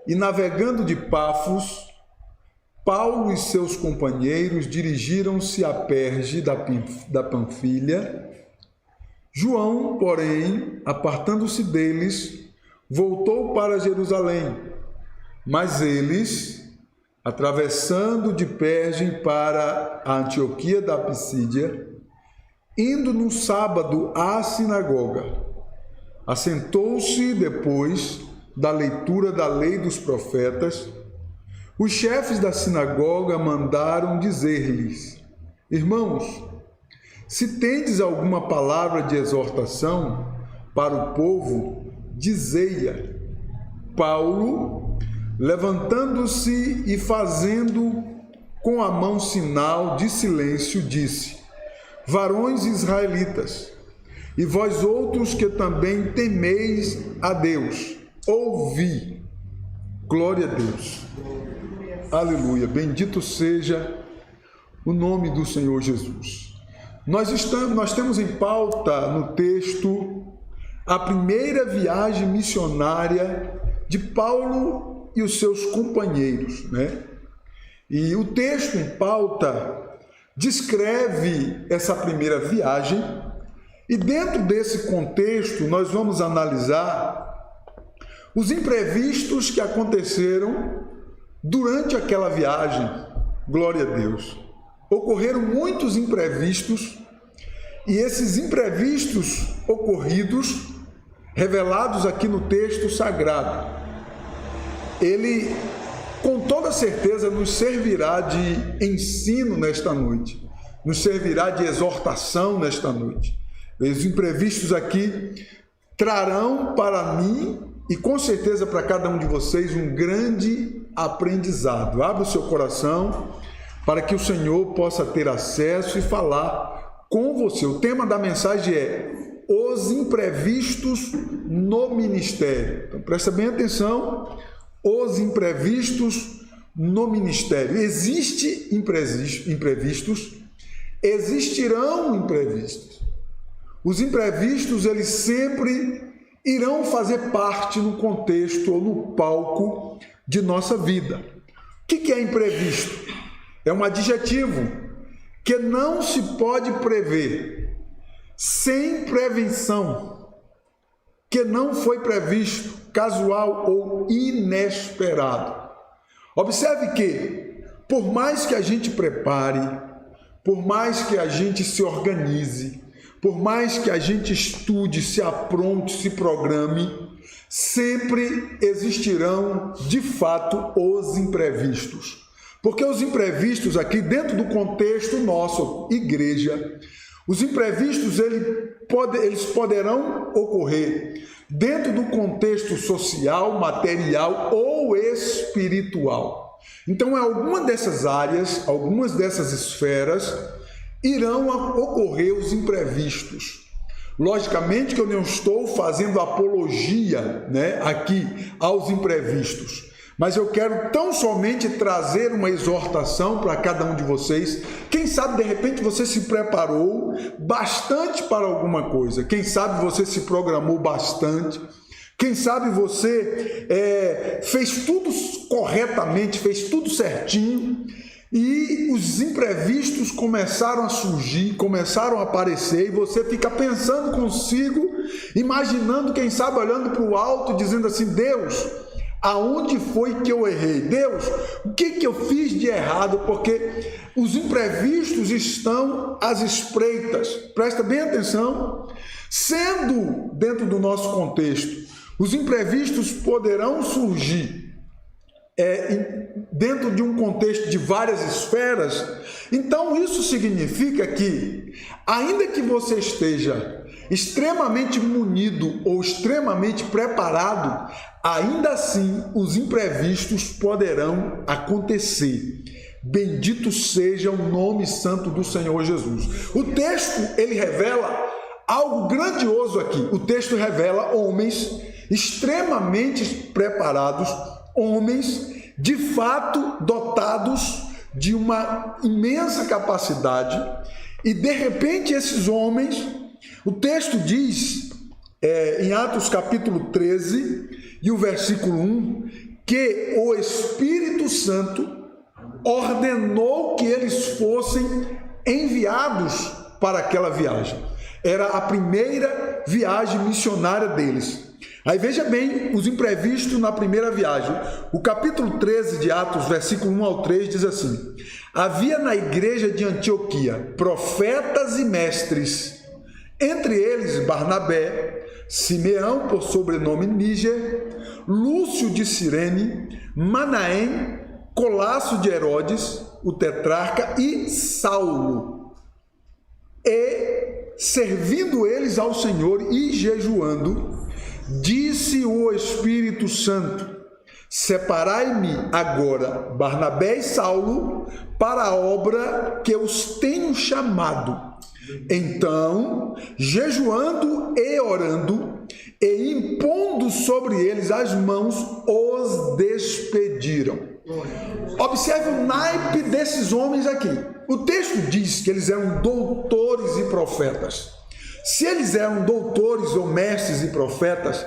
e navegando de Pafos, Paulo e seus companheiros dirigiram-se a Perge da Panfilha. João, porém, apartando-se deles, voltou para Jerusalém. Mas eles, atravessando de Perge para a Antioquia da Pisídia, indo no sábado à sinagoga, assentou-se depois da leitura da lei dos profetas. Os chefes da sinagoga mandaram dizer-lhes: Irmãos, se tendes alguma palavra de exortação para o povo, dizei-a. Paulo, levantando-se e fazendo com a mão sinal de silêncio, disse: Varões israelitas, e vós outros que também temeis a Deus, ouvi. Glória a Deus. Aleluia. Bendito seja o nome do Senhor Jesus. Nós temos em pauta no texto a primeira viagem missionária de Paulo e os seus companheiros, né? E o texto em pauta descreve essa primeira viagem, e dentro desse contexto nós vamos analisar os imprevistos que aconteceram durante aquela viagem. Glória a Deus. Ocorreram muitos imprevistos, e esses imprevistos ocorridos, revelados aqui no texto sagrado, ele com toda certeza nos servirá de ensino nesta noite, nos servirá de exortação nesta noite. Os imprevistos aqui trarão para mim e com certeza para cada um de vocês um grande aprendizado. Abra o seu coração para que o Senhor possa ter acesso e falar com você. O tema da mensagem é os imprevistos no ministério. Então presta bem atenção. Os imprevistos no ministério. Existem imprevistos, existirão imprevistos. Os imprevistos, eles sempre irão fazer parte no contexto ou no palco de nossa vida. O que é imprevisto? É um adjetivo que não se pode prever sem prevenção, que não foi previsto, casual ou inesperado. Observe que, por mais que a gente prepare, por mais que a gente se organize, por mais que a gente estude, se apronte, se programe, sempre existirão, de fato, os imprevistos. Porque os imprevistos aqui, dentro do contexto nosso, igreja, os imprevistos eles poderão ocorrer dentro do contexto social, material ou espiritual. Então, em alguma dessas áreas, algumas dessas esferas, irão ocorrer os imprevistos. Logicamente que eu não estou fazendo apologia, né, aqui aos imprevistos, mas eu quero tão somente trazer uma exortação para cada um de vocês. Quem sabe, de repente, você se preparou bastante para alguma coisa. Quem sabe você se programou bastante. Quem sabe você fez tudo corretamente, fez tudo certinho. E os imprevistos começaram a surgir, começaram a aparecer, e você fica pensando consigo, imaginando, quem sabe, olhando para o alto, dizendo assim: Deus, aonde foi que eu errei? Deus, o que eu fiz de errado? Porque os imprevistos estão às espreitas. Presta bem atenção. Sendo dentro do nosso contexto, os imprevistos poderão surgir dentro de um contexto de várias esferas. Então isso significa que, ainda que você esteja extremamente munido ou extremamente preparado, ainda assim os imprevistos poderão acontecer. Bendito seja o nome santo do Senhor Jesus. O texto, ele revela algo grandioso aqui. O texto revela homens extremamente preparados, homens de fato dotados de uma imensa capacidade, e de repente esses homens, o texto diz em Atos capítulo 13 e o versículo 1, que o Espírito Santo ordenou que eles fossem enviados para aquela viagem. Era a primeira viagem missionária deles. Aí veja bem os imprevistos na primeira viagem. O capítulo 13 de Atos, versículo 1 ao 3, diz assim: havia na igreja de Antioquia profetas e mestres, entre eles Barnabé, Simeão, por sobrenome Níger, Lúcio de Cirene, Manaém, Colasso de Herodes, o tetrarca, e Saulo. E, servindo eles ao Senhor e jejuando, disse o Espírito Santo: separai-me agora Barnabé e Saulo para a obra que os tenho chamado. Então, jejuando e orando, e impondo sobre eles as mãos, os despediram. Observe o naipe desses homens aqui. O texto diz que eles eram doutores e profetas. Se eles eram doutores ou mestres e profetas,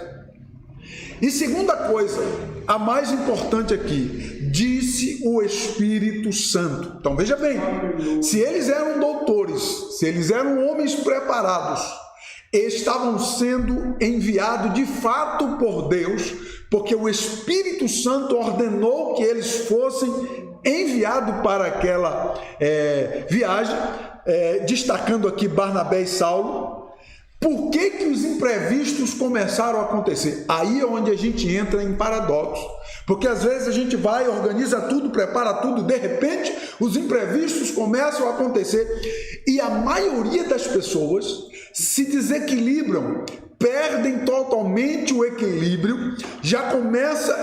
e segunda coisa, a mais importante aqui, disse o Espírito Santo. Então veja bem, se eles eram doutores, se eles eram homens preparados, estavam sendo enviados de fato por Deus, porque o Espírito Santo ordenou que eles fossem enviados para aquela viagem, destacando aqui Barnabé e Saulo. Por que os imprevistos começaram a acontecer? Aí é onde a gente entra em paradoxo. Porque às vezes a gente vai, organiza tudo, prepara tudo, de repente os imprevistos começam a acontecer e a maioria das pessoas se desequilibram, perdem totalmente o equilíbrio, já começa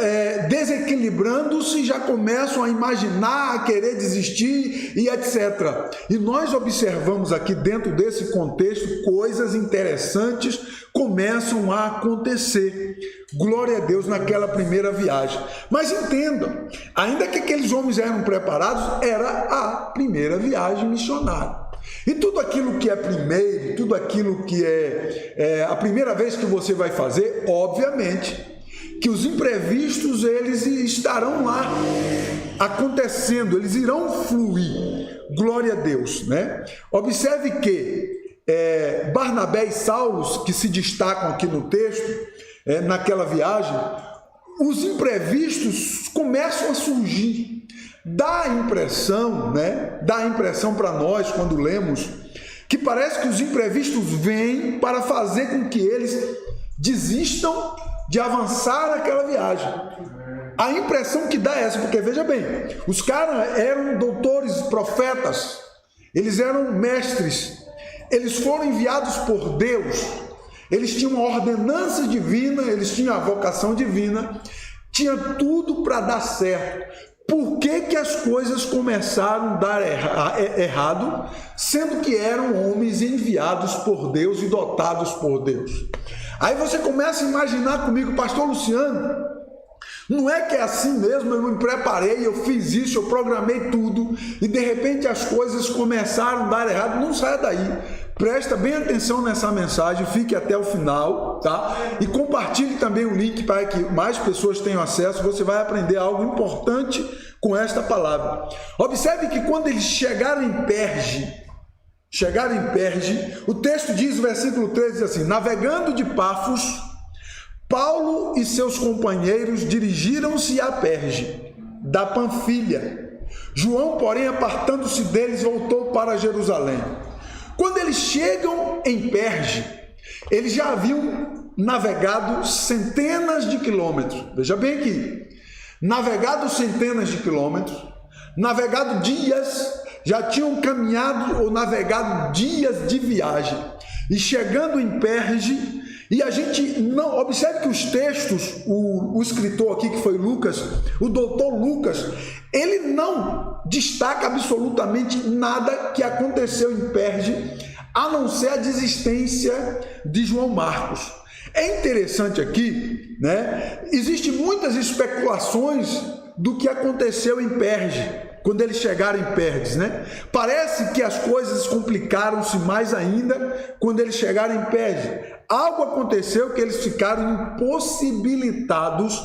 desequilibrando-se, já começam a imaginar, a querer desistir e etc. E nós observamos aqui dentro desse contexto coisas interessantes começam a acontecer. Glória a Deus naquela primeira viagem. Mas entendam, ainda que aqueles homens eram preparados, era a primeira viagem missionária. E tudo aquilo que é primeiro, tudo aquilo que é a primeira vez que você vai fazer, obviamente, que os imprevistos eles estarão lá acontecendo, eles irão fluir. Glória a Deus, né? Observe que Barnabé e Saulo, que se destacam aqui no texto, naquela viagem, os imprevistos começam a surgir. Dá a impressão, dá a impressão para nós, quando lemos, que parece que os imprevistos vêm para fazer com que eles desistam de avançar naquela viagem. A impressão que dá é essa, porque veja bem, os caras eram doutores, profetas, eles eram mestres, eles foram enviados por Deus, eles tinham uma ordenança divina, eles tinham a vocação divina, tinha tudo para dar certo. Por que as coisas começaram a dar errado, sendo que eram homens enviados por Deus e dotados por Deus? Aí você começa a imaginar comigo, pastor Luciano, não é que é assim mesmo, eu me preparei, eu fiz isso, eu programei tudo, e de repente as coisas começaram a dar errado. Não saia daí. Presta bem atenção nessa mensagem, fique até o final, tá? E compartilhe também o link para que mais pessoas tenham acesso. Você vai aprender algo importante com esta palavra. Observe que quando eles chegaram em Perge, o texto diz, o versículo 13 diz assim: navegando de Pafos, Paulo e seus companheiros dirigiram-se a Perge, da Panfilha. João, porém, apartando-se deles, voltou para Jerusalém. Quando eles chegam em Perge, eles já haviam navegado centenas de quilômetros. Veja bem aqui, navegado centenas de quilômetros, navegado dias, já tinham caminhado ou navegado dias de viagem. E chegando em Perge, e a gente não... Observe que os textos, o escritor aqui, que foi Lucas, o doutor Lucas, ele não destaca absolutamente nada que aconteceu em Perge, a não ser a desistência de João Marcos. É interessante aqui, existem muitas especulações do que aconteceu em Perge, quando eles chegaram em Perges, Parece que as coisas complicaram-se mais ainda quando eles chegaram em Perge. Algo aconteceu que eles ficaram impossibilitados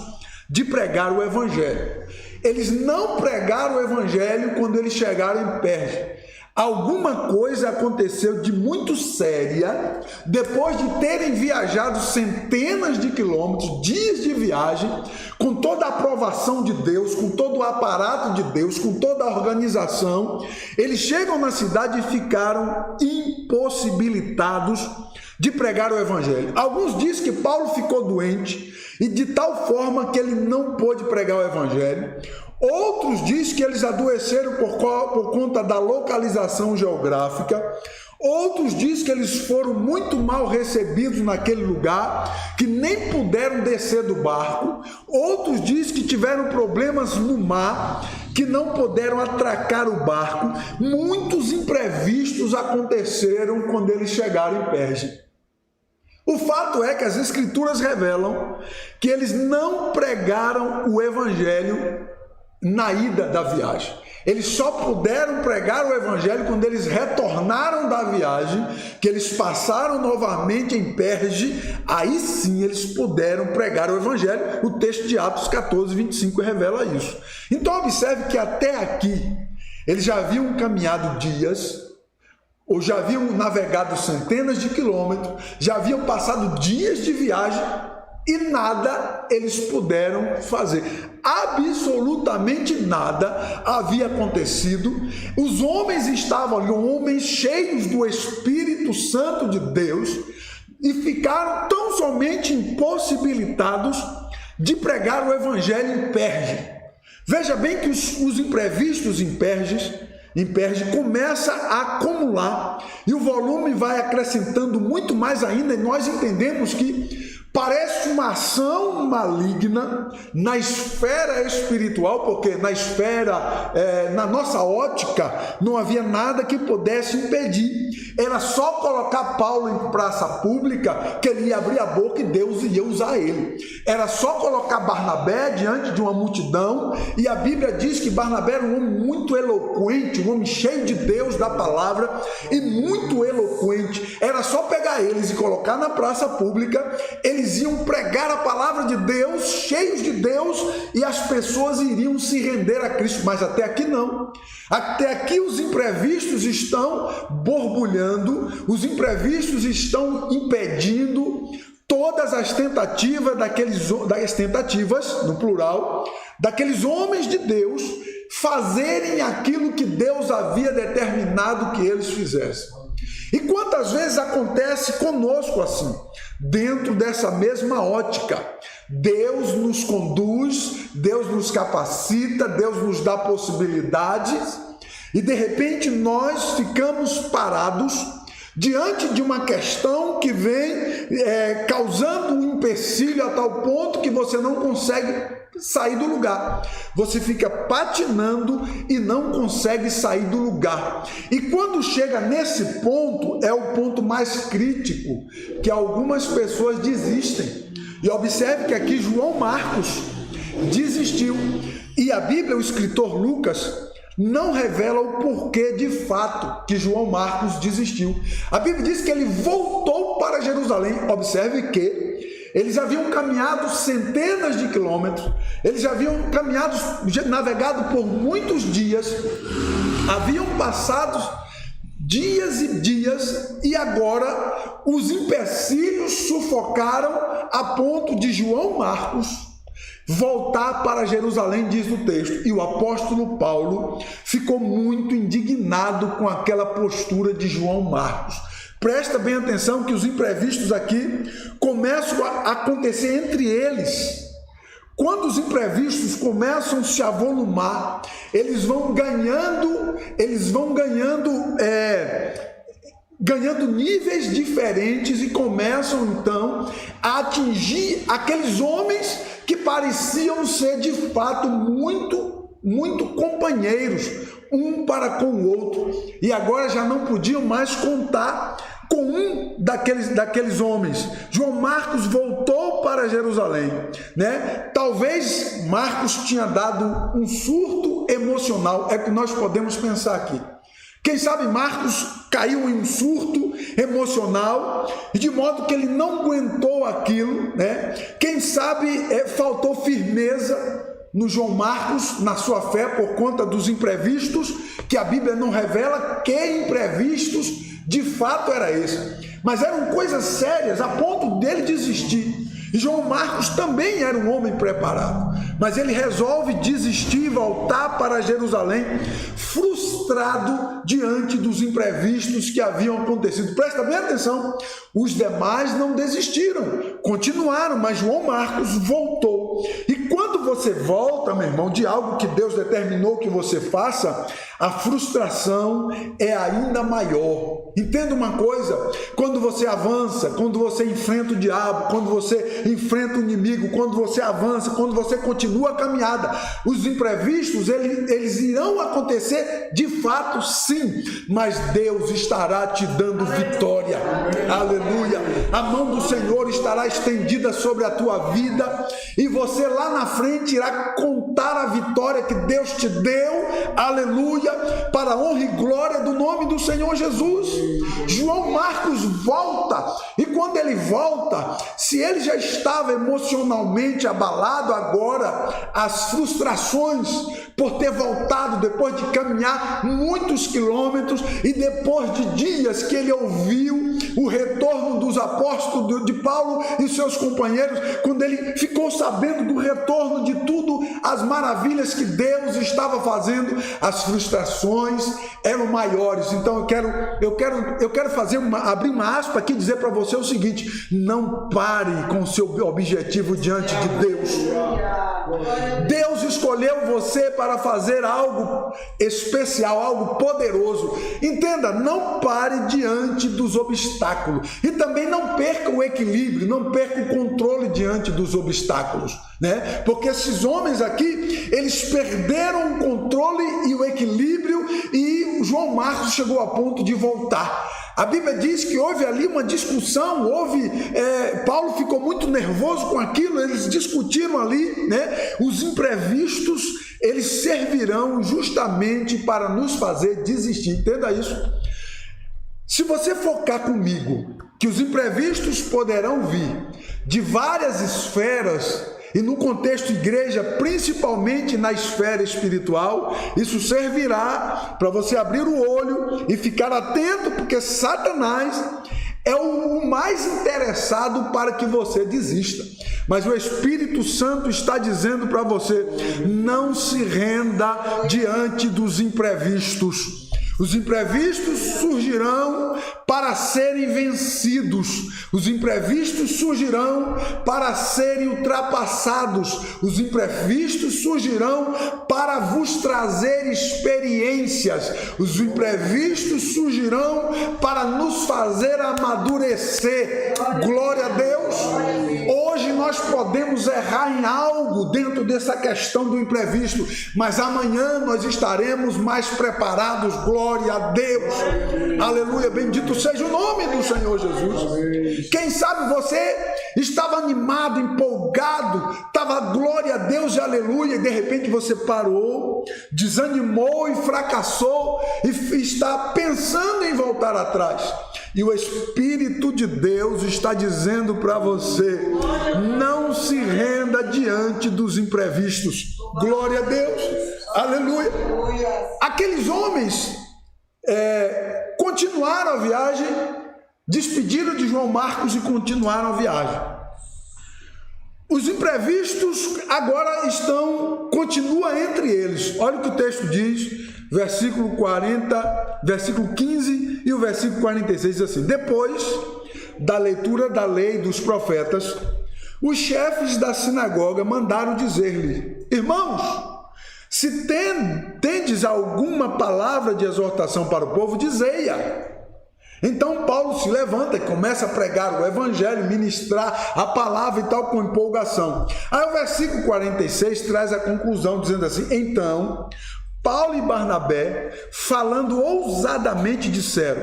de pregar o evangelho. Eles não pregaram o evangelho quando eles chegaram em Perge. Alguma coisa aconteceu de muito séria, depois de terem viajado centenas de quilômetros, dias de viagem, com toda a aprovação de Deus, com todo o aparato de Deus, com toda a organização. Eles chegam na cidade e ficaram impossibilitados de pregar o evangelho. Alguns dizem que Paulo ficou doente e de tal forma que ele não pôde pregar o evangelho. Outros dizem que eles adoeceram por conta da localização geográfica. Outros dizem que eles foram muito mal recebidos naquele lugar, que nem puderam descer do barco. Outros dizem que tiveram problemas no mar, que não puderam atracar o barco. Muitos imprevistos aconteceram quando eles chegaram em Perge. O fato é que as Escrituras revelam que eles não pregaram o evangelho na ida da viagem. Eles só puderam pregar o evangelho quando eles retornaram da viagem, que eles passaram novamente em Perge. Aí sim eles puderam pregar o evangelho. O texto de Atos 14, 25 revela isso. Então observe que até aqui eles já haviam caminhado dias, ou já haviam navegado centenas de quilômetros, já haviam passado dias de viagem e nada eles puderam fazer. Absolutamente nada havia acontecido. Os homens estavam ali, homens cheios do Espírito Santo de Deus, e ficaram tão somente impossibilitados de pregar o evangelho em Perge. Veja bem que os imprevistos em Perge começa a acumular e o volume vai acrescentando muito mais ainda, e nós entendemos que parece uma ação maligna na esfera espiritual, porque na esfera, na nossa ótica, não havia nada que pudesse impedir. Era só colocar Paulo em praça pública que ele ia abrir a boca e Deus ia usar ele. Era só colocar Barnabé diante de uma multidão, e a Bíblia diz que Barnabé era um homem muito eloquente, um homem cheio de Deus, da palavra, e muito eloquente. Era só pegar eles e colocar na praça pública, eles iam pregar a palavra de Deus, cheios de Deus, e as pessoas iriam se render a Cristo. Mas até aqui não. Até aqui os imprevistos estão borbulhando, os imprevistos estão impedindo todas as tentativas no plural, daqueles homens de Deus fazerem aquilo que Deus havia determinado que eles fizessem. E quantas vezes acontece conosco assim, dentro dessa mesma ótica? Deus nos conduz, Deus nos capacita, Deus nos dá possibilidades, e de repente nós ficamos parados diante de uma questão que vem causando um empecilho a tal ponto que você não consegue sair do lugar. Você fica patinando e não consegue sair do lugar. E quando chega nesse ponto, é o ponto mais crítico, que algumas pessoas desistem. E observe que aqui João Marcos desistiu. E a Bíblia, o escritor Lucas, não revela o porquê de fato que João Marcos desistiu. A Bíblia diz que ele voltou para Jerusalém. Observe que eles haviam caminhado centenas de quilômetros, eles já haviam navegado por muitos dias, haviam passado dias e dias, e agora os empecilhos sufocaram a ponto de João Marcos voltar para Jerusalém, diz o texto. E o apóstolo Paulo ficou muito indignado com aquela postura de João Marcos. Presta bem atenção que os imprevistos aqui começam a acontecer entre eles. Quando os imprevistos começam a se avolumar, eles vão ganhando níveis diferentes e começam então a atingir aqueles homens que pareciam ser de fato muito companheiros um para com o outro, e agora já não podiam mais contar com um daqueles homens. João Marcos voltou para Jerusalém, né? Talvez Marcos tinha dado um surto emocional, é o que nós podemos pensar aqui. Quem sabe Marcos caiu em um surto emocional, e de modo que ele não aguentou aquilo, né? Quem sabe faltou firmeza no João Marcos, na sua fé, por conta dos imprevistos, que a Bíblia não revela que imprevistos de fato era esse, mas eram coisas sérias a ponto dele desistir. E João Marcos também era um homem preparado, mas ele resolve desistir e voltar para Jerusalém, frustrado diante dos imprevistos que haviam acontecido. Presta bem atenção, os demais não desistiram, continuaram, mas João Marcos voltou. E quando você volta, meu irmão, de algo que Deus determinou que você faça, a frustração é ainda maior. Entenda uma coisa, quando você avança, quando você enfrenta o diabo, quando você enfrenta o inimigo, quando você avança, quando você continua a caminhada, os imprevistos, eles irão acontecer de fato, sim, mas Deus estará te dando vitória. Aleluia! A mão do Senhor estará estendida sobre a tua vida e você lá na frente irá contar a vitória que Deus te deu, aleluia, para a honra e glória do nome do Senhor Jesus. João Marcos volta, e quando ele volta, se ele já estava emocionalmente abalado, agora as frustrações por ter voltado depois de caminhar muitos quilômetros e depois de dias que ele ouviu o retorno dos apóstolos de Paulo e seus companheiros, quando ele ficou sabendo do retorno de tudo, as maravilhas que Deus estava fazendo, as frustrações eram maiores. Então eu quero abrir uma aspa aqui e dizer para você o seguinte: não pare com o seu objetivo diante de Deus. Deus escolheu você para fazer algo especial, algo poderoso. Entenda, não pare diante dos obstáculos e também não perca o equilíbrio, não perca o controle diante dos obstáculos, né? Porque esses homens aqui, eles perderam o controle e o equilíbrio, e João Marcos chegou a ponto de voltar. A Bíblia diz que houve ali uma discussão, Paulo ficou muito nervoso com aquilo, eles discutiram ali, né? Os imprevistos, eles servirão justamente para nos fazer desistir. Entenda isso. Se você focar comigo que os imprevistos poderão vir de várias esferas, e no contexto igreja, principalmente na esfera espiritual, isso servirá para você abrir o olho e ficar atento, porque Satanás é o mais interessado para que você desista. Mas o Espírito Santo está dizendo para você: não se renda diante dos imprevistos. Os imprevistos surgirão para serem vencidos. Os imprevistos surgirão para serem ultrapassados. Os imprevistos surgirão para vos trazer experiências. Os imprevistos surgirão para nos fazer amadurecer. Glória a Deus! Hoje nós podemos errar em algo dentro dessa questão do imprevisto, mas amanhã nós estaremos mais preparados. Glória a Deus! Aleluia! Bendito seja o nome do Senhor Jesus. Quem sabe você estava animado, empolgado, estava glória a Deus e aleluia, e de repente você parou, desanimou e fracassou e está pensando em voltar atrás. E o Espírito de Deus está dizendo para você: não se renda diante dos imprevistos. Glória a Deus, aleluia. Aqueles homens continuaram a viagem, despediram de João Marcos e continuaram a viagem. Os imprevistos agora continua entre eles. Olha o que o texto diz, versículo 40, versículo 15 e o versículo 46 diz assim: depois da leitura da lei dos profetas, os chefes da sinagoga mandaram dizer-lhe: irmãos, se tendes alguma palavra de exortação para o povo, dizei-a. Então Paulo se levanta e começa a pregar o evangelho, ministrar a palavra e tal, com empolgação. Aí o versículo 46 traz a conclusão, dizendo assim: então Paulo e Barnabé, falando ousadamente, disseram: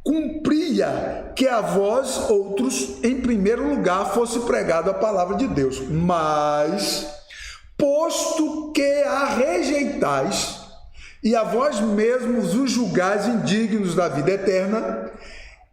cumpria que a vós outros, em primeiro lugar, fosse pregada a palavra de Deus, mas posto que a rejeitais e a vós mesmos os julgais indignos da vida eterna,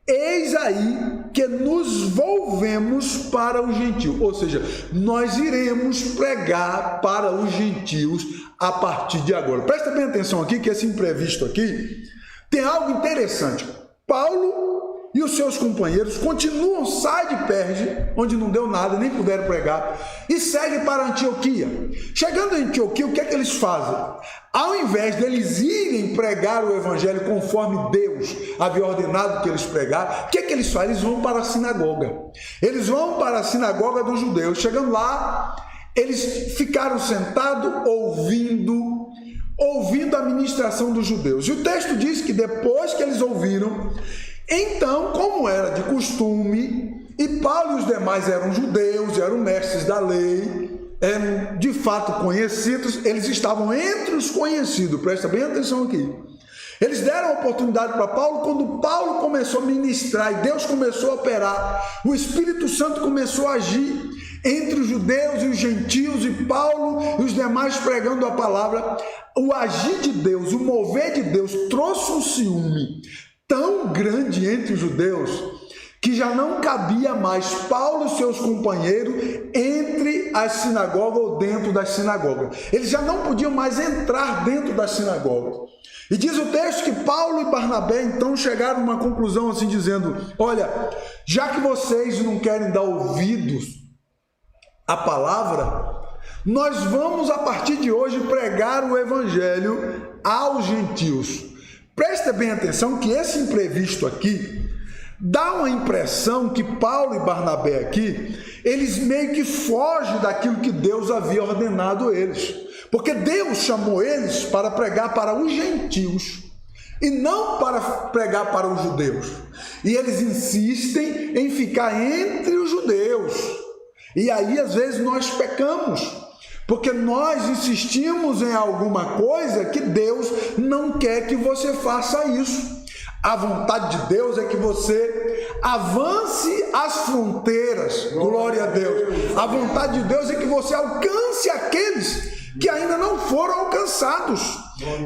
eis aí que nos volvemos para os gentios, ou seja, nós iremos pregar para os gentios a partir de agora. Presta bem atenção aqui, que esse imprevisto aqui tem algo interessante. Paulo e os seus companheiros continuam, sai de Perge, onde não deu nada, nem puderam pregar, e seguem para Antioquia. Chegando em Antioquia, o que é que eles fazem? Ao invés deles irem pregar o evangelho conforme Deus havia ordenado que eles pregassem, o que é que eles fazem? Eles vão para a sinagoga. Eles vão para a sinagoga dos judeus. Chegando lá, eles ficaram sentados ouvindo a ministração dos judeus. E o texto diz que depois que eles ouviram, então, como era de costume, e Paulo e os demais eram judeus, eram mestres da lei, eram de fato conhecidos, eles estavam entre os conhecidos, presta bem atenção aqui. Eles deram a oportunidade para Paulo. Quando Paulo começou a ministrar e Deus começou a operar, o Espírito Santo começou a agir entre os judeus e os gentios, e Paulo e os demais pregando a palavra. O agir de Deus, o mover de Deus trouxe um ciúme tão grande entre os judeus que já não cabia mais Paulo e seus companheiros entre as sinagogas ou dentro das sinagogas. Eles já não podiam mais entrar dentro das sinagogas. E diz o texto que Paulo e Barnabé então chegaram a uma conclusão assim, dizendo: olha, já que vocês não querem dar ouvidos à palavra, nós vamos a partir de hoje pregar o evangelho aos gentios. Presta bem atenção que esse imprevisto aqui dá uma impressão que Paulo e Barnabé aqui, eles meio que fogem daquilo que Deus havia ordenado eles. Porque Deus chamou eles para pregar para os gentios e não para pregar para os judeus. E eles insistem em ficar entre os judeus. E aí às vezes nós pecamos, porque nós insistimos em alguma coisa que Deus não quer que você faça isso. A vontade de Deus é que você avance as fronteiras, glória a Deus. A vontade de Deus é que você alcance aqueles que ainda não foram alcançados.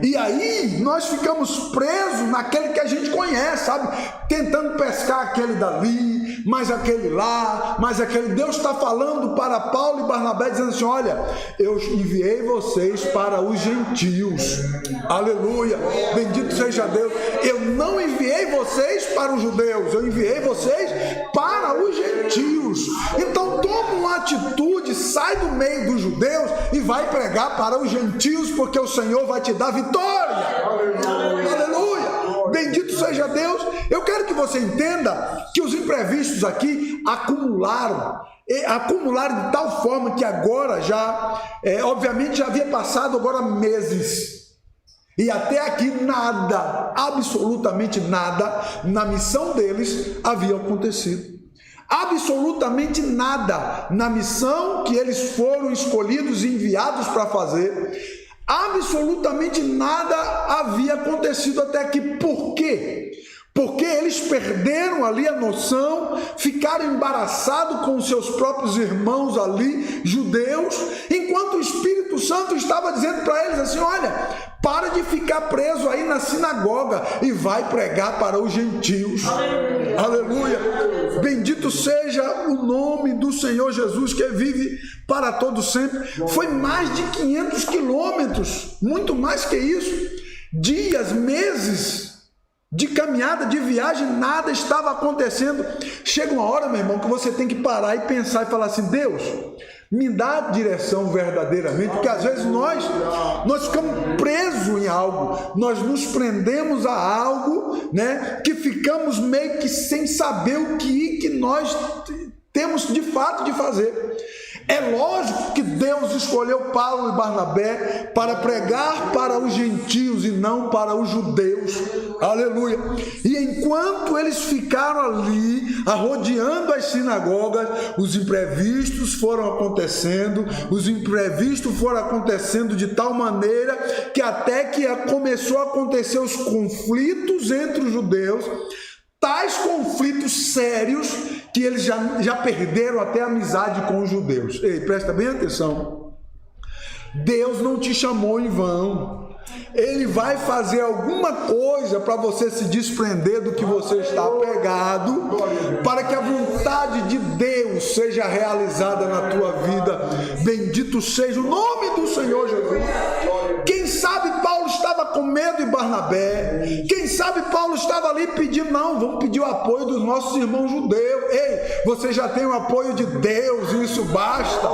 E aí nós ficamos presos naquele que a gente conhece, sabe? Tentando pescar aquele dali, mais aquele lá, mais aquele. Deus está falando para Paulo e Barnabé, dizendo assim: olha, eu enviei vocês para os gentios. Aleluia, bendito seja Deus. Eu não enviei vocês para os judeus, eu enviei vocês para os gentios. Então toma uma atitude, sai do meio dos judeus e vai pregar para os gentios, porque o Senhor vai te dar vitória. Aleluia, bendito seja Deus. Eu quero que você entenda que os imprevistos aqui acumularam de tal forma que agora já, obviamente já havia passado agora meses, e até aqui nada, absolutamente nada na missão deles havia acontecido. Absolutamente nada na missão que eles foram escolhidos e enviados para fazer. Absolutamente nada havia acontecido até aqui. Por quê? Porque eles perderam ali a noção, ficaram embaraçados com os seus próprios irmãos ali, judeus, enquanto o Espírito Santo estava dizendo para eles assim: olha, para de ficar preso aí na sinagoga e vai pregar para os gentios. Aleluia, bendito seja o nome do Senhor Jesus, que vive para todo sempre. Foi mais de 500 quilômetros, muito mais que isso, dias, meses de caminhada, de viagem, nada estava acontecendo. Chega uma hora, meu irmão, que você tem que parar e pensar e falar assim: Deus, me dá a direção verdadeiramente, porque às vezes nós ficamos presos em algo, nós nos prendemos a algo, né, que ficamos meio que sem saber o que nós temos de fato de fazer. É lógico que Deus escolheu Paulo e Barnabé para pregar para os gentios e não para os judeus. Aleluia. E enquanto eles ficaram ali, rodeando as sinagogas, os imprevistos foram acontecendo, de tal maneira que até que começou a acontecer os conflitos entre os judeus, tais conflitos sérios que eles já perderam até a amizade com os judeus. Ei, presta bem atenção. Deus não te chamou em vão. Ele vai fazer alguma coisa para você se desprender do que você está apegado, para que a vontade de Deus seja realizada na tua vida. Bendito seja o nome do Senhor Jesus. Quem sabe Paulo estava com medo, e Barnabé. Quem sabe Paulo estava ali pedindo, não, vamos pedir o apoio dos nossos irmãos judeus. Ei, você já tem o apoio de Deus, isso basta.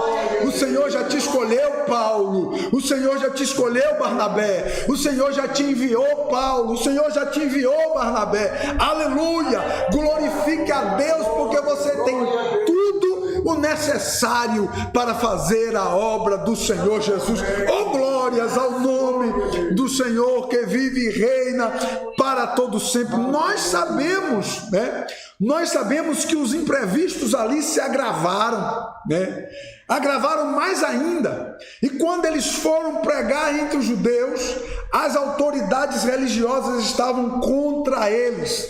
O Senhor já te escolheu, Paulo. O Senhor já te escolheu, Barnabé. O Senhor já te enviou, Paulo. O Senhor já te enviou, Barnabé. Aleluia! Glorifique a Deus, porque você tem tudo o necessário para fazer a obra do Senhor Jesus. Oh, glórias ao nome do Senhor que vive e reina para todo sempre. Nós sabemos, né? Nós sabemos que os imprevistos ali se agravaram, né? Agravaram mais ainda. E quando eles foram pregar entre os judeus, as autoridades religiosas estavam contra eles.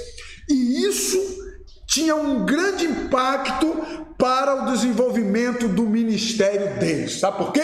E isso tinha um grande impacto para o desenvolvimento do ministério deles. Sabe por quê?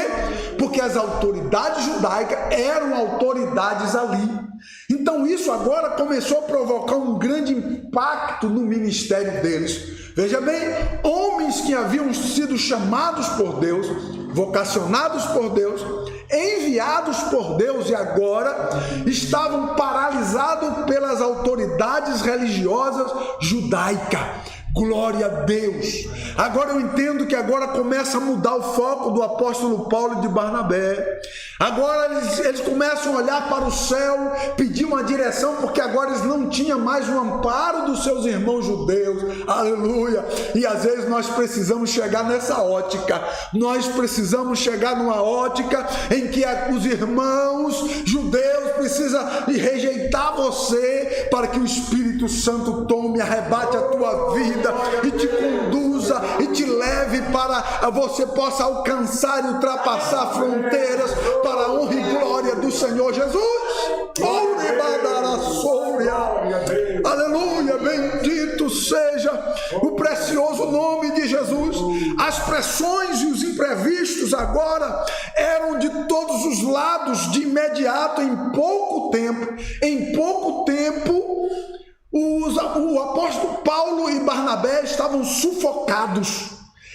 Porque as autoridades judaicas eram autoridades ali. Então isso agora começou a provocar um grande impacto no ministério deles. Veja bem, homens que haviam sido chamados por Deus, vocacionados por Deus, enviados por Deus e agora estavam paralisados pelas autoridades religiosas judaicas. Glória a Deus. Agora eu entendo que agora começa a mudar o foco do apóstolo Paulo e de Barnabé. Agora eles começam a olhar para o céu, pedir uma direção, porque agora eles não tinham mais o amparo dos seus irmãos judeus. Aleluia. E às vezes nós precisamos chegar nessa ótica. Nós precisamos chegar numa ótica em que os irmãos judeus precisam rejeitar você, para que o Espírito Santo tome, arrebate a tua vida e te conduza e te leve para você possa alcançar e ultrapassar fronteiras para a honra e glória do Senhor Jesus. Aleluia, bendito seja o precioso nome de Jesus. As pressões e os imprevistos agora eram de todos os lados de imediato. Em pouco tempo o apóstolo Paulo e Barnabé estavam sufocados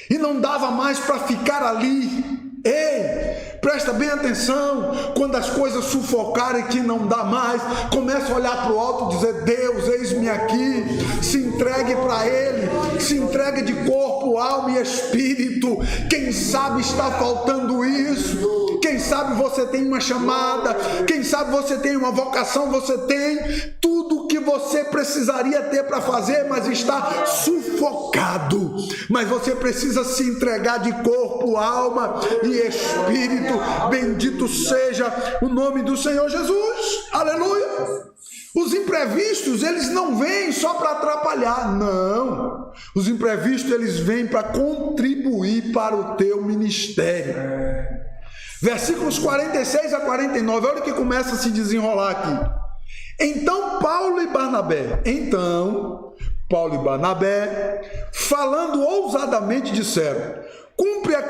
e não dava mais para ficar ali. Ei, presta bem atenção, quando as coisas sufocarem que não dá mais, começa a olhar para o alto e dizer: Deus, eis-me aqui. Se entregue para Ele, se entregue de corpo, alma e espírito. Quem sabe está faltando isso. Quem sabe você tem uma chamada, quem sabe você tem uma vocação, você tem tudo o que você precisaria ter para fazer, mas está sufocado. Mas você precisa se entregar de corpo, alma e espírito. Bendito seja o nome do Senhor Jesus. Aleluia. Os imprevistos, eles não vêm só para atrapalhar, não. Os imprevistos, eles vêm para contribuir para o teu ministério. Versículos 46 a 49, olha o que começa a se desenrolar aqui. Então Paulo e Barnabé, falando ousadamente, disseram: cumpra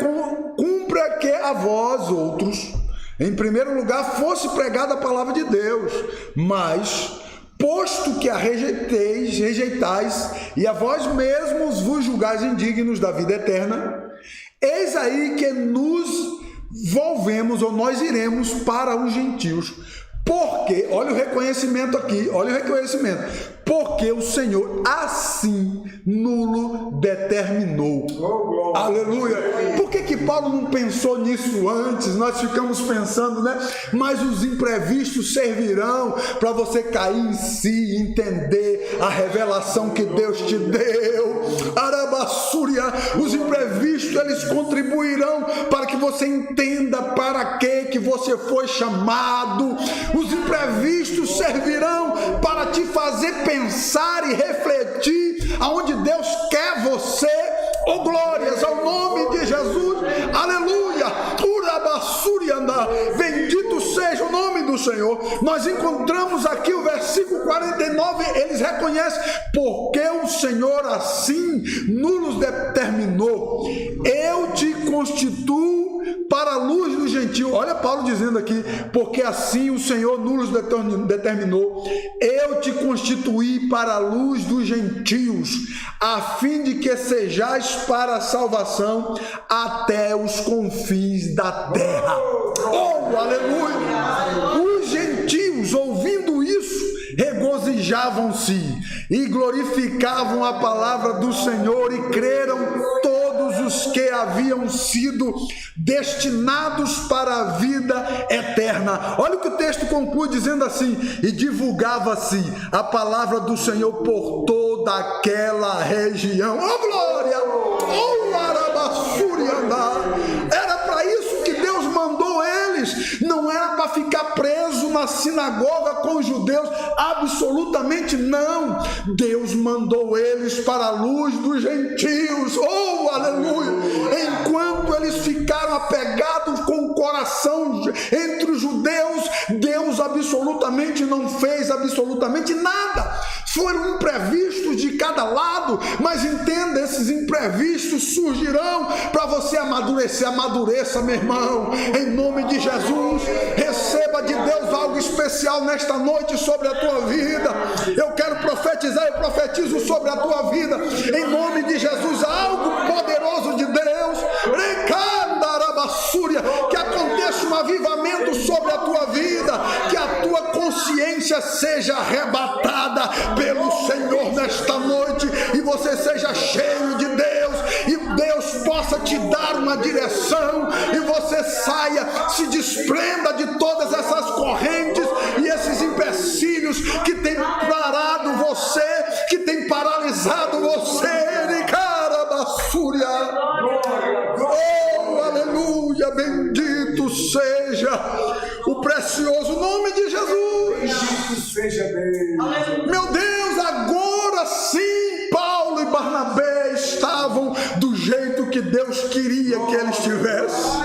que a vós outros, em primeiro lugar, fosse pregada a palavra de Deus, mas, posto que a rejeitais, e a vós mesmos vos julgais indignos da vida eterna, eis aí que nos volvemos, ou nós iremos para os gentios. Porque, olha o reconhecimento aqui, olha o reconhecimento. Porque o Senhor assim nulo determinou. Oh, aleluia. Por que Paulo não pensou nisso antes? Nós ficamos pensando, né? Mas os imprevistos servirão para você cair em si, entender a revelação que Deus te deu. Arabassúria. Os imprevistos, eles contribuirão para que você entenda para que você foi chamado. Os imprevistos servirão para te fazer pensar e refletir aonde Deus quer você. Oh, glórias ao nome de Jesus. Aleluia. Bendito seja o nome do Senhor. Nós encontramos aqui o versículo 49. Eles reconhecem: porque o Senhor assim nos determinou. Eu te constituo para para a luz dos gentios. Olha Paulo dizendo aqui, porque assim o Senhor nos determinou, eu te constituí para a luz dos gentios, a fim de que sejais para a salvação até os confins da terra. Oh, aleluia! Os gentios, ouvindo isso, regozijavam-se e glorificavam a palavra do Senhor, e creram todos os que haviam sido destinados para a vida eterna. Olha o que o texto conclui dizendo assim: e divulgava-se a palavra do Senhor por toda aquela região. Oh glória! Oh arabassuriandá! Era para isso que Deus mandou eles, não era para ficar preso na sinagoga com os judeus, absolutamente não. Deus mandou eles para a luz dos gentios. Oh aleluia! Enquanto eles ficaram apegados com o coração entre os judeus, Deus absolutamente não fez absolutamente nada. Foram imprevistos de cada lado, mas entenda, esses imprevistos surgirão para você amadurecer. Amadureça, meu irmão, em nome de Jesus. Receba de Deus algo especial nesta noite sobre a tua vida. Eu quero profetizar, eu profetizo sobre a tua vida, em nome de Jesus, algo poderoso de Deus. Que aconteça um avivamento sobre a tua vida, que a tua consciência seja arrebatada pelo Senhor nesta noite, e você seja cheio de Deus, e Deus possa te dar uma direção, e você saia, se desprenda de todas essas correntes e esses empecilhos que tem parado você, que tem paralisado você. Oh, aleluia, bendito seja o precioso nome de Jesus. Bendito seja Deus. Meu Deus, agora sim Paulo e Barnabé estavam do jeito que Deus queria que eles tivessem.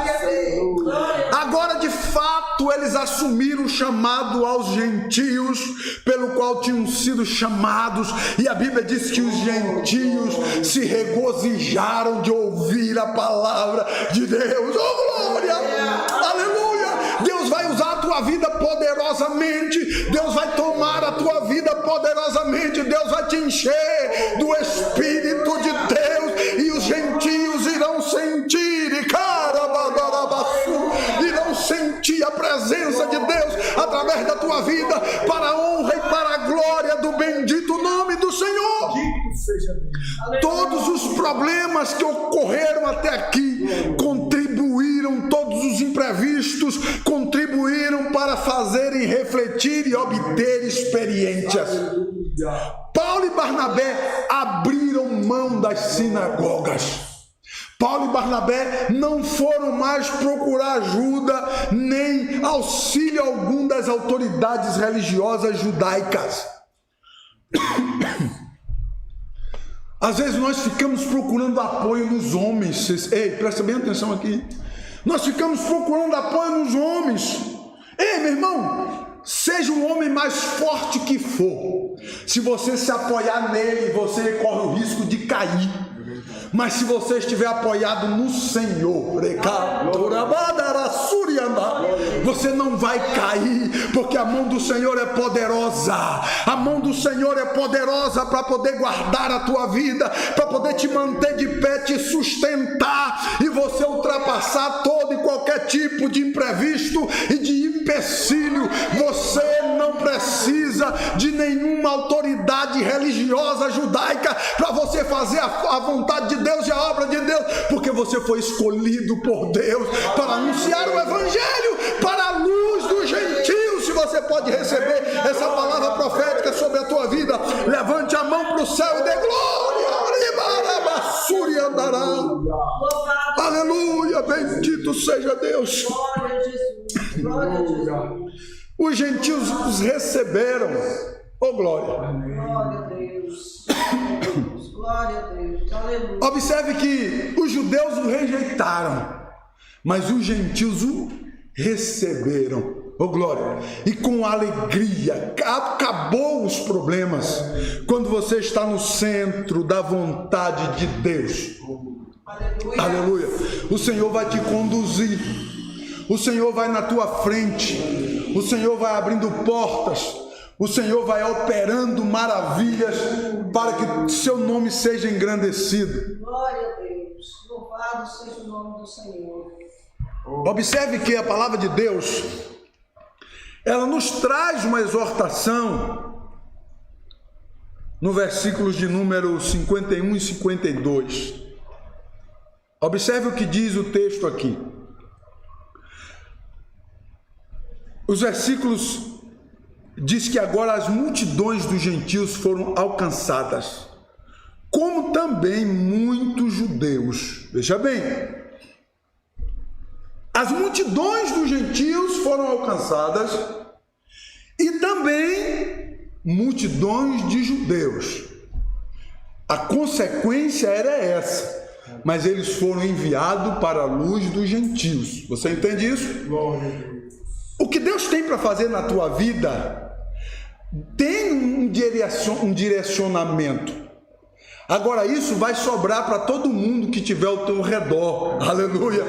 Agora de fato eles assumiram o chamado aos gentios, pelo qual tinham sido chamados, e a Bíblia diz que os gentios se regozijaram de ouvir a palavra de Deus. Oh glória, aleluia! Deus vai usar a tua vida poderosamente, Deus vai tomar a tua vida poderosamente, Deus vai te encher do Espírito de Deus, e os gentios irão sentir, irão sentir a presença de Deus através da tua vida, para a honra e para a glória do bendito nome do Senhor. Todos os problemas que ocorreram até aqui contribuíram, todos os imprevistos contribuíram para fazerem refletir e obter experiências. Paulo e Barnabé abriram mão das sinagogas. Paulo e Barnabé não foram mais procurar ajuda nem auxílio algum das autoridades religiosas judaicas. Às vezes nós ficamos procurando apoio nos homens. Ei, presta bem atenção aqui. Nós ficamos procurando apoio nos homens. Ei, meu irmão, seja o homem mais forte que for, se você se apoiar nele, você corre o risco de cair. Mas se você estiver apoiado no Senhor, você não vai cair, porque a mão do Senhor é poderosa. A mão do Senhor é poderosa para poder guardar a tua vida, para poder te manter de pé, te sustentar, e você ultrapassar todo e qualquer tipo de imprevisto e de empecilho. Você não precisa de nenhuma autoridade religiosa judaica para você fazer a vontade de Deus e a obra de Deus, porque você foi escolhido por Deus para anunciar o Evangelho para a luz dos gentios. Se você pode receber essa palavra profética sobre a tua vida, levante a mão para o céu e dê glória. Aleluia, bendito seja Deus. Glória a Jesus. Os gentios os receberam. Oh glória. Glória a Deus. Glória a Deus. Aleluia. Observe que os judeus o rejeitaram, mas os gentios o receberam. Oh glória. E com alegria. Acabou os problemas quando você está no centro da vontade de Deus. Aleluia. Aleluia. O Senhor vai te conduzir. o Senhor vai na tua frente, o Senhor vai abrindo portas, o Senhor vai operando maravilhas para que seu nome seja engrandecido. Glória a Deus. Louvado seja o nome do Senhor. Observe que a palavra de Deus, ela nos traz uma exortação no versículos de número 51 e 52. Observe o que diz o texto aqui. Os versículos diz que agora as multidões dos gentios foram alcançadas, como também muitos judeus. Veja bem, as multidões dos gentios foram alcançadas e também multidões de judeus. A consequência era essa, mas eles foram enviados para a luz dos gentios. Você entende isso? O que Deus tem para fazer na tua vida tem um direcionamento. Agora isso vai sobrar para todo mundo que tiver ao teu redor. Aleluia.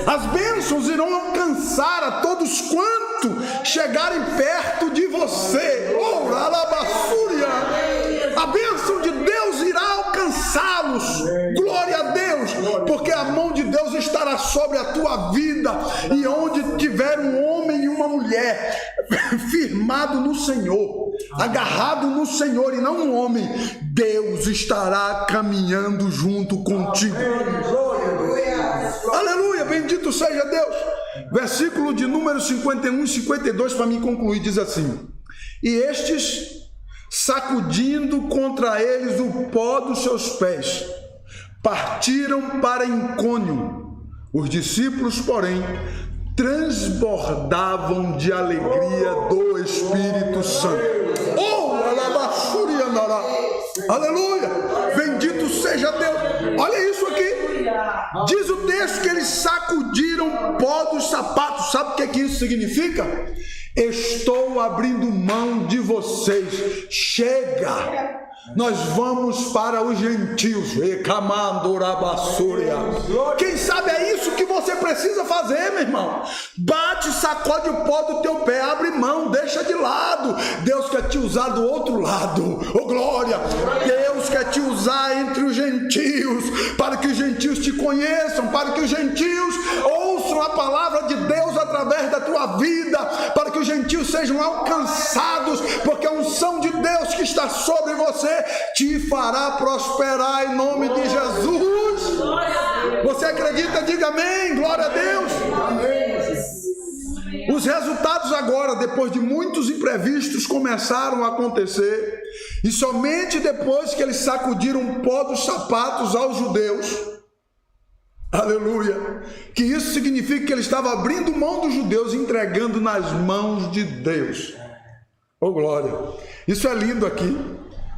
As bênçãos irão alcançar a todos quanto chegarem perto de você. Oh, alabassúria. A bênção de Deus irá alcançá-los. Glória a Deus, porque a mão de Deus estará sobre a tua vida, e onde tiver um homem e uma mulher firmado no Senhor, agarrado no Senhor e não um homem, Deus estará caminhando junto contigo. Aleluia, bendito seja Deus. Versículo de número 51 e 52 para mim concluir, diz assim: e estes, sacudindo contra eles o pó dos seus pés, partiram para Icônio. Os discípulos, porém, transbordavam de alegria do Espírito Santo. Oh, alabassúria, andará. Aleluia, bendito seja Deus. Olha isso aqui, diz o texto que eles sacudiram pó dos sapatos. Sabe o que isso significa? Estou abrindo mão de vocês, chega, nós vamos para os gentios. Quem sabe é isso que você precisa fazer, meu irmão. Bate, sacode o pó do teu pé, abre mão, deixa de lado. Deus quer te usar do outro lado. Oh glória, Deus quer te usar entre os gentios, para que os gentios te conheçam, para que os gentios ouçam a palavra de Deus através da tua vida, para que os gentios sejam alcançados, porque a unção de Deus que está sobre você te fará prosperar em nome de Jesus. Você acredita? Diga amém. Glória a Deus. Os resultados agora, depois de muitos imprevistos, começaram a acontecer, e somente depois que eles sacudiram o pó dos sapatos aos judeus, aleluia, que isso significa que ele estava abrindo mão dos judeus, entregando nas mãos de Deus. Oh glória, isso é lindo aqui.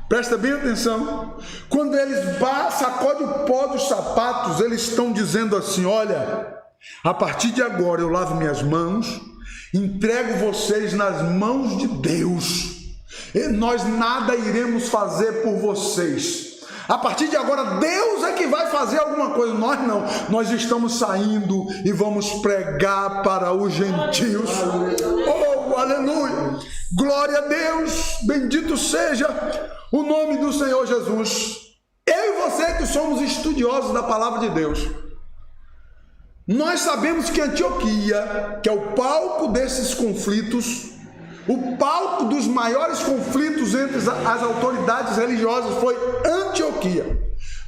Presta bem atenção. Quando eles sacodem o pó dos sapatos, eles estão dizendo assim: olha, a partir de agora eu lavo minhas mãos, entrego vocês nas mãos de Deus, e nós nada iremos fazer por vocês. A partir de agora Deus é que vai fazer alguma coisa, nós não. Nós estamos saindo e vamos pregar para os gentios. Oh, aleluia, glória a Deus, bendito seja o nome do Senhor Jesus. Eu e você que somos estudiosos da palavra de Deus, nós sabemos que Antioquia, que é o palco desses conflitos, o palco dos maiores conflitos entre as autoridades religiosas, foi Antioquia.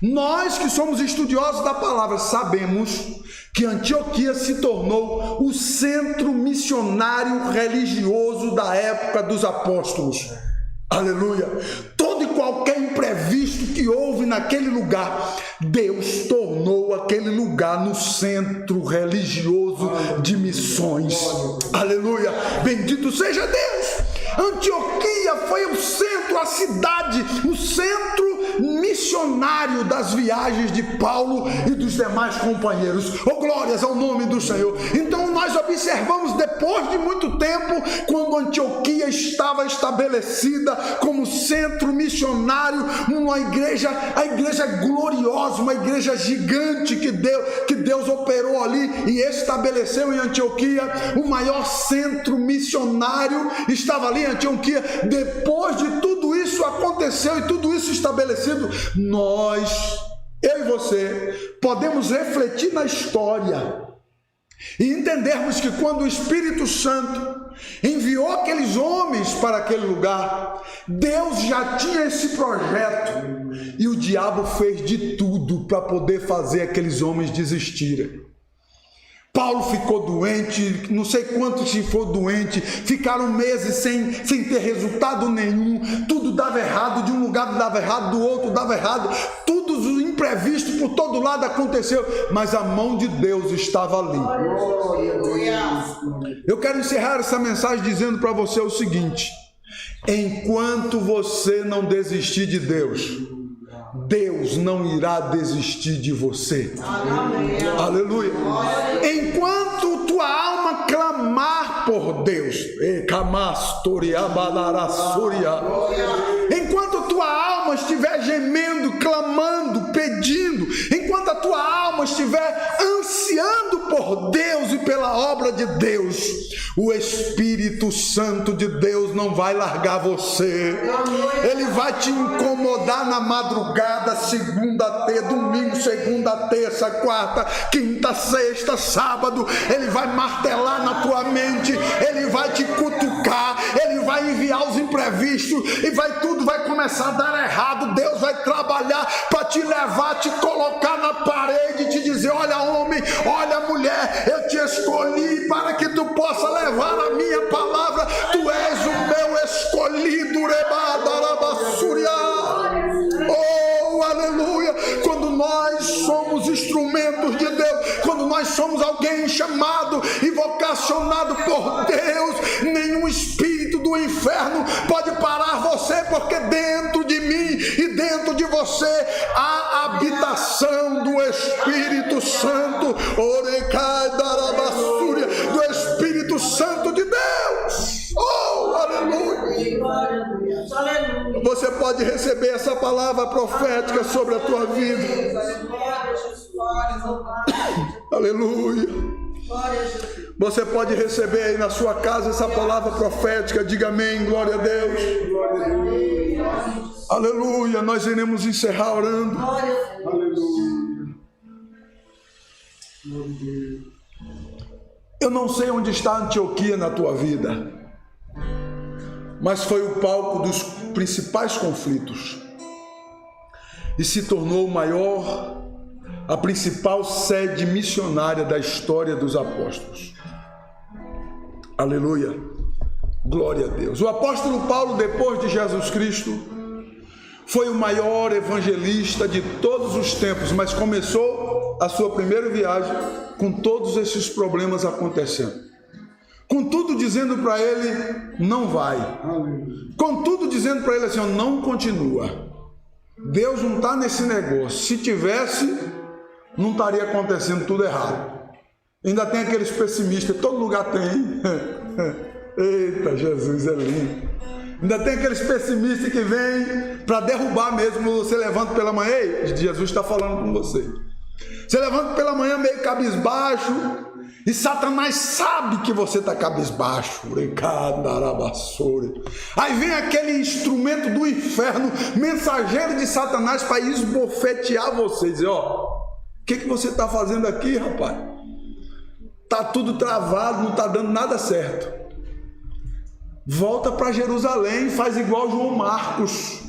Nós que somos estudiosos da palavra sabemos que Antioquia se tornou o centro missionário religioso da época dos apóstolos. Aleluia. Todo e qualquer imprevisto que houve naquele lugar, Deus tornou aquele lugar no centro religioso de missões. Aleluia, bendito seja Deus. Antioquia foi o centro, a cidade, o centro missionário das viagens de Paulo e dos demais companheiros. Oh, glórias ao nome do Senhor. Então nós observamos, depois de muito tempo, quando Antioquia estava estabelecida como centro missionário, uma igreja, a igreja gloriosa, uma igreja gigante que Deus operou ali e estabeleceu em Antioquia, o maior centro missionário estava ali em Antioquia. Depois de tudo isso aconteceu e tudo isso estabelecido, nós, eu e você, podemos refletir na história e entendermos que quando o Espírito Santo enviou aqueles homens para aquele lugar, Deus já tinha esse projeto e o diabo fez de tudo para poder fazer aqueles homens desistirem. Paulo ficou doente, não sei quantos se for doente, ficaram meses sem ter resultado nenhum, tudo dava errado, de um lugar dava errado, do outro dava errado, tudo imprevisto por todo lado aconteceu, mas a mão de Deus estava ali. Eu quero encerrar essa mensagem dizendo para você o seguinte: enquanto você não desistir de Deus, Deus não irá desistir de você. Aleluia. Enquanto tua alma clamar por Deus, enquanto tua alma estiver gemendo, clamando, pedindo, enquanto a tua alma estiver ansiando por Deus e pela obra de Deus, o Espírito Santo de Deus não vai largar você. Ele vai te incomodar na madrugada, segunda, domingo, segunda, terça, quarta, quinta, sexta, sábado. Ele vai martelar na tua mente, ele vai te cutucar, ele vai enviar os imprevistos e tudo vai começar a dar errado. Deus vai trabalhar para te levar, te colocar na parede e te dizer: olha homem, olha mulher, eu te escolhi para que tu possa levar a minha palavra, tu és o meu escolhido. Oh, aleluia. Quando nós somos instrumentos de Deus, quando nós somos alguém chamado e vocacionado por Deus, nenhum espírito do inferno pode parar você, porque dentro de mim e dentro de você há a habitação do Espírito Santo, do Espírito Santo de Deus. Oh, aleluia. Você pode receber essa palavra profética sobre a tua vida. Aleluia. Você pode receber aí na sua casa essa palavra profética. Diga amém, glória a Deus. Aleluia. Nós iremos encerrar orando. Eu não sei onde está Antioquia na tua vida, mas foi o palco dos principais conflitos e se tornou a principal sede missionária da história dos apóstolos. Aleluia, glória a Deus. O apóstolo Paulo, depois de Jesus Cristo, foi o maior evangelista de todos os tempos, mas começou a sua primeira viagem com todos esses problemas acontecendo. Contudo, dizendo para ele: não vai. Contudo, dizendo para ele assim: não continua. Deus não está nesse negócio. Se tivesse, não estaria acontecendo tudo errado. Ainda tem aqueles pessimistas, todo lugar tem. Eita, Jesus é lindo. Ainda tem aqueles pessimistas que vêm para derrubar mesmo. Você levanta pela manhã, ei, Jesus está falando com você. Você levanta pela manhã meio cabisbaixo, e Satanás sabe que você está cabisbaixo. Aí vem aquele instrumento do inferno, mensageiro de Satanás, para esbofetear você, dizer: ó, o que você está fazendo aqui, rapaz? Está tudo travado, não está dando nada certo. Volta para Jerusalém, faz igual João Marcos.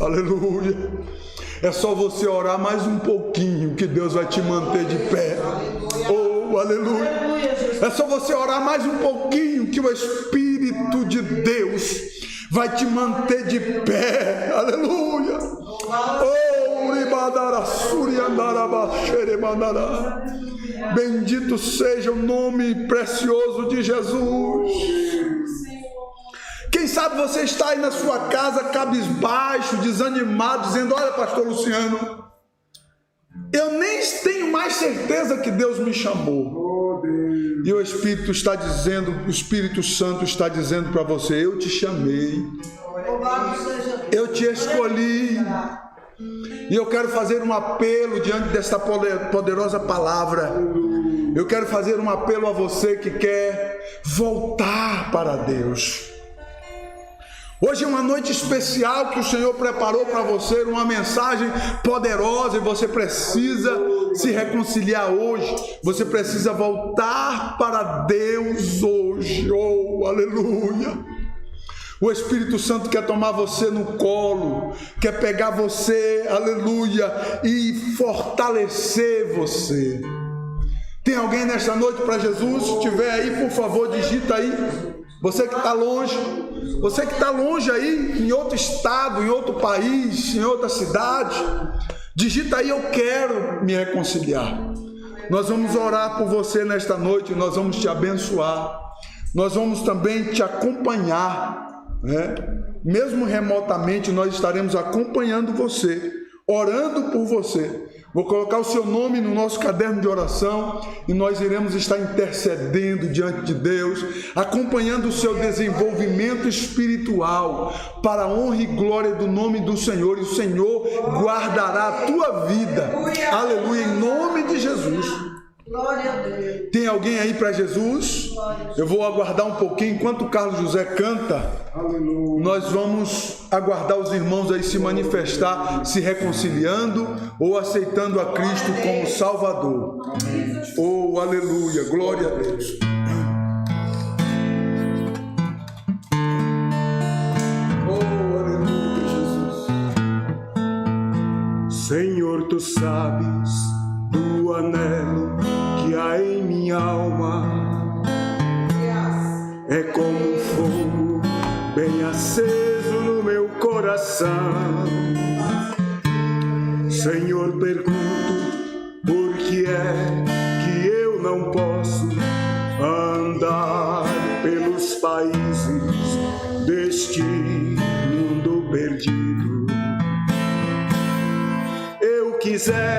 Aleluia. É só você orar mais um pouquinho que Deus vai te manter de pé. Oh, aleluia. É só você orar mais um pouquinho que o Espírito de Deus vai te manter de pé. Aleluia. Oh, bendito seja o nome precioso de Jesus. Quem sabe sabe você está aí na sua casa cabisbaixo, desanimado, dizendo: olha, pastor Luciano, eu nem tenho mais certeza que Deus me chamou. E o Espírito está dizendo, o Espírito Santo está dizendo para você: eu te chamei, eu te escolhi. E eu quero fazer um apelo diante desta poderosa palavra. Eu quero fazer um apelo a você que quer voltar para Deus. Hoje é uma noite especial que o Senhor preparou para você, uma mensagem poderosa, e você precisa se reconciliar hoje. Você precisa voltar para Deus hoje. Oh, aleluia! O Espírito Santo quer tomar você no colo, quer pegar você, aleluia, e fortalecer você. Tem alguém nesta noite para Jesus? Se tiver aí, por favor, digita aí. Você que está longe aí, em outro estado, em outro país, em outra cidade, digita aí: eu quero me reconciliar. Nós vamos orar por você nesta noite, nós vamos te abençoar, nós vamos também te acompanhar, né? Mesmo remotamente, nós estaremos acompanhando você, orando por você. Vou colocar o seu nome no nosso caderno de oração e nós iremos estar intercedendo diante de Deus, acompanhando o seu desenvolvimento espiritual, para a honra e glória do nome do Senhor. E o Senhor guardará a tua vida, aleluia, em nome de Jesus. Glória a Deus. Tem alguém aí para Jesus? Eu vou aguardar um pouquinho enquanto o Carlos José canta. Aleluia. Nós vamos aguardar os irmãos aí se manifestar, se reconciliando ou aceitando a Cristo como Salvador. Oh, aleluia, glória a Deus. Oh, aleluia, Jesus. Senhor, tu sabes do anelo que há em minha alma, é como um fogo bem aceso no meu coração. Senhor, pergunto, por que é que eu não posso andar pelos países deste mundo perdido? Eu quiser